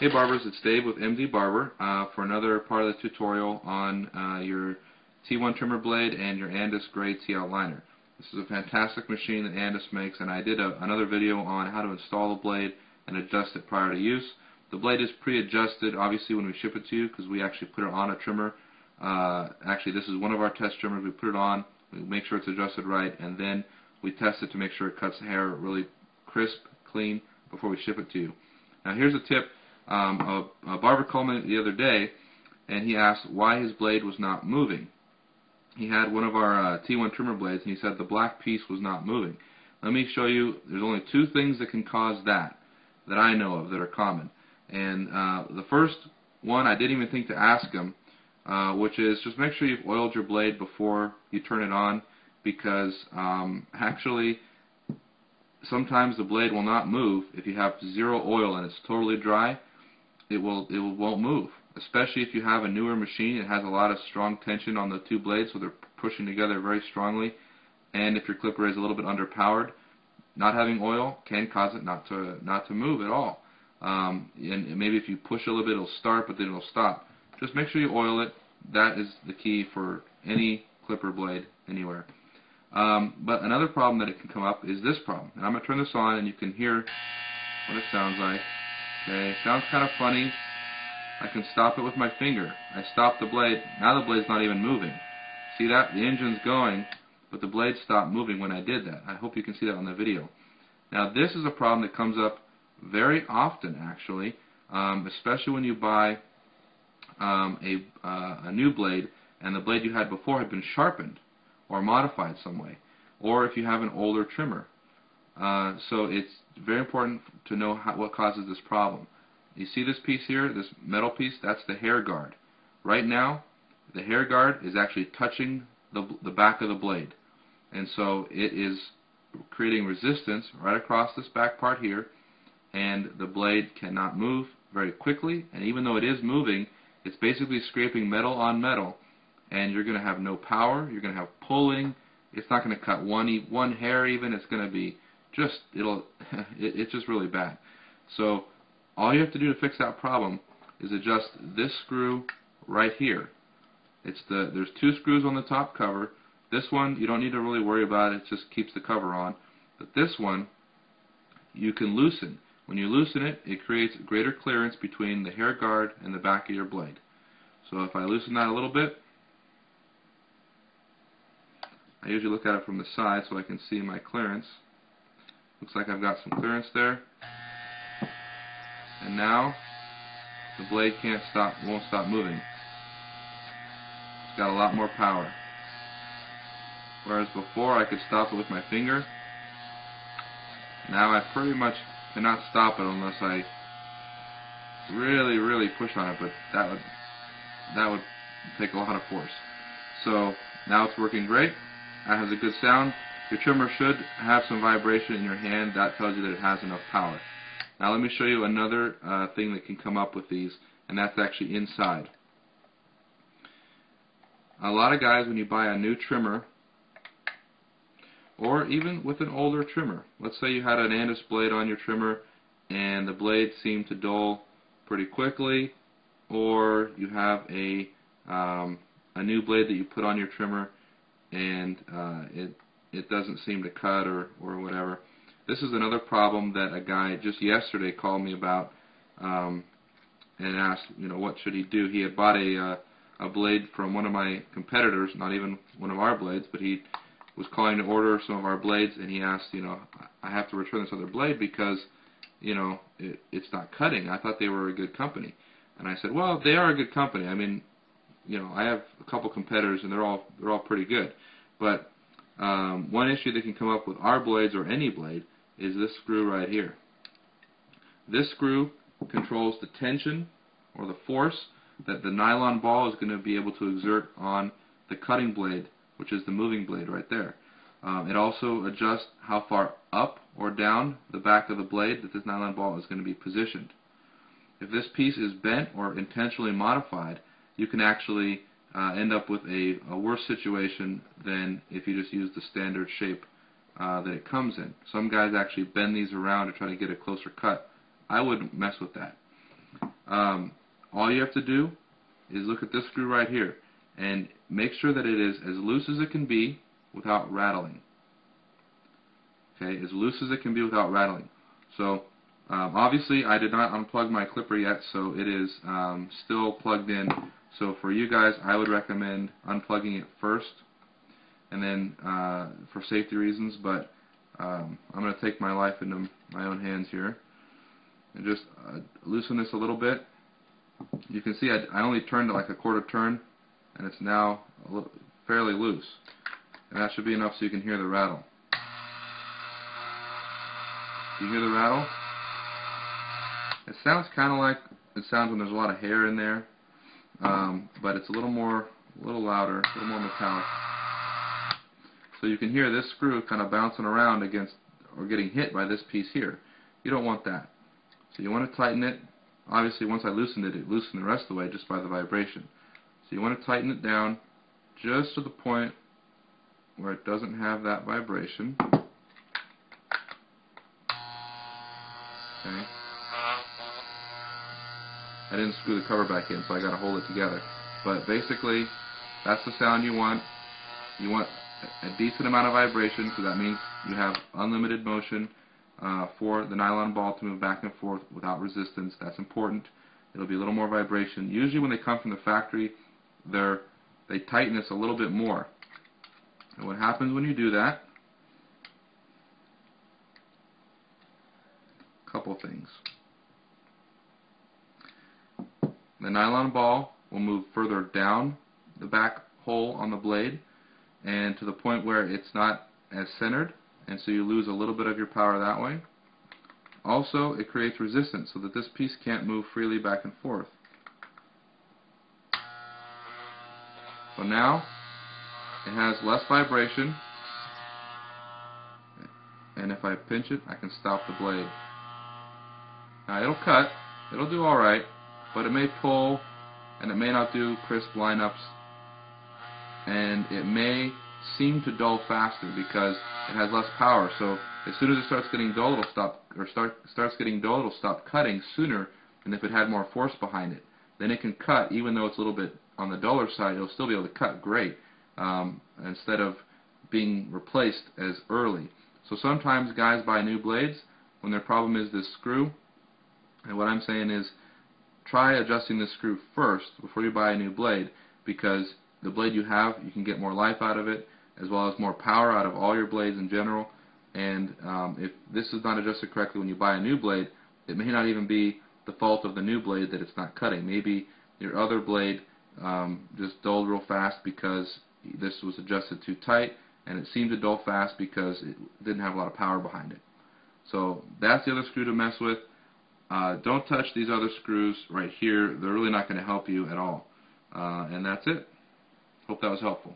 Hey barbers, it's Dave with MD Barber for another part of the tutorial on your T1 trimmer blade and your Andis Gray T-Out liner. This is a fantastic machine that Andis makes, and I did another video on how to install the blade and adjust it prior to use. The blade is pre-adjusted obviously when we ship it to you because we actually put it on a trimmer. Actually, this is one of our test trimmers. We put it on, we make sure it's adjusted right, and then we test it to make sure it cuts hair really crisp, clean before we ship it to you. Now here's a tip. A barber called me the other day and he asked why his blade was not moving. He had one of our T1 trimmer blades and he said the black piece was not moving. Let me show you, there's only two things that can cause that I know of that are common. And the first one I didn't even think to ask him, which is just make sure you've oiled your blade before you turn it on, because actually sometimes the blade will not move if you have zero oil and it's totally dry. It won't move, especially if you have a newer machine. It has a lot of strong tension on the two blades, so they're pushing together very strongly. And if your clipper is a little bit underpowered, not having oil can cause it not to move at all. And maybe if you push a little bit, it'll start, but then it'll stop. Just make sure you oil it. That is the key for any clipper blade anywhere. But another problem that it can come up is this problem. And I'm going to turn this on, and you can hear what it sounds like. Okay, sounds kind of funny. I can stop it with my finger. I stop the blade. Now the blade's not even moving. See that? The engine's going, but the blade stopped moving when I did that. I hope you can see that on the video. Now this is a problem that comes up very often, actually, especially when you buy a new blade and the blade you had before had been sharpened or modified some way, or if you have an older trimmer. So it's very important to know what causes this problem. You see this piece here, this metal piece? That's the hair guard. Right now, the hair guard is actually touching the back of the blade, and so it is creating resistance right across this back part here, and the blade cannot move very quickly. And even though it is moving, it's basically scraping metal on metal, and you're going to have no power. You're going to have pulling. It's not going to cut one hair even. It's going to be just, it's just really bad. So all you have to do to fix that problem is adjust this screw right here. There's two screws on the top cover. This one you don't need to really worry about. It just keeps the cover on. But this one you can loosen. When you loosen it, it creates greater clearance between the hair guard and the back of your blade. So if I loosen that a little bit, I usually look at it from the side so I can see my clearance. Looks like I've got some clearance there. And now the blade won't stop moving. It's got a lot more power. Whereas before I could stop it with my finger, now I pretty much cannot stop it unless I really push on it, but that would take a lot of force. So now it's working great. It has a good sound. Your trimmer should have some vibration in your hand. That tells you that it has enough power. Now let me show you another thing that can come up with these, and that's actually inside. A lot of guys, when you buy a new trimmer, or even with an older trimmer, let's say you had an Andis blade on your trimmer and the blade seemed to dull pretty quickly, or you have a new blade that you put on your trimmer and it doesn't seem to cut or whatever. This is another problem that a guy just yesterday called me about and asked, what should he do. He had bought a blade from one of my competitors, not even one of our blades, but he was calling to order some of our blades, and he asked, I have to return this other blade because, it's not cutting. I thought they were a good company. And I said, well, they are a good company. I mean, I have a couple competitors, and they're all pretty good. But one issue that can come up with our blades or any blade is this screw right here. This screw controls the tension or the force that the nylon ball is going to be able to exert on the cutting blade, which is the moving blade right there. It also adjusts how far up or down the back of the blade that this nylon ball is going to be positioned. If this piece is bent or intentionally modified, you can actually end up with a worse situation than if you just use the standard shape that it comes in. Some guys actually bend these around to try to get a closer cut. I wouldn't mess with that. All you have to do is look at this screw right here and make sure that it is as loose as it can be without rattling. Okay, as loose as it can be without rattling. So obviously I did not unplug my clipper yet, so it is still plugged in. So for you guys, I would recommend unplugging it first, and then for safety reasons. But I'm going to take my life into my own hands here and just loosen this a little bit. You can see I only turned it like a quarter turn, and it's now fairly loose. And that should be enough so you can hear the rattle. Do you hear the rattle? It sounds kind of like it sounds when there's a lot of hair in there, but it's a little louder, a little more metallic. So you can hear this screw kind of bouncing around against or getting hit by this piece here. You don't want that. So you want to tighten it. Obviously, once I loosened it, it loosened the rest of the way just by the vibration. So you want to tighten it down just to the point where it doesn't have that vibration. Okay. I didn't screw the cover back in, so I got to hold it together. But basically, that's the sound you want. You want a decent amount of vibration, so that means you have unlimited motion for the nylon ball to move back and forth without resistance. That's important. It'll be a little more vibration. Usually when they come from the factory, they tighten this a little bit more. And what happens when you do that, a couple things. The nylon ball will move further down the back hole on the blade, and to the point where it's not as centered, and so you lose a little bit of your power that way. Also, it creates resistance so that this piece can't move freely back and forth. So now it has less vibration, and if I pinch it, I can stop the blade. Now it'll cut, it'll do alright, but it may pull, and it may not do crisp lineups, and it may seem to dull faster because it has less power. So as soon as it starts getting dull, it'll stop, or starts getting dull, it'll stop cutting sooner than if it had more force behind it. Then it can cut, even though it's a little bit on the duller side, it'll still be able to cut great instead of being replaced as early. So sometimes guys buy new blades when their problem is this screw, and what I'm saying is try adjusting this screw first before you buy a new blade, because the blade you have, you can get more life out of it, as well as more power out of all your blades in general. And if this is not adjusted correctly when you buy a new blade, it may not even be the fault of the new blade that it's not cutting. Maybe your other blade just dulled real fast because this was adjusted too tight, and it seemed to dull fast because it didn't have a lot of power behind it. So that's the other screw to mess with. Don't touch these other screws right here. They're really not going to help you at all. And that's it. Hope that was helpful.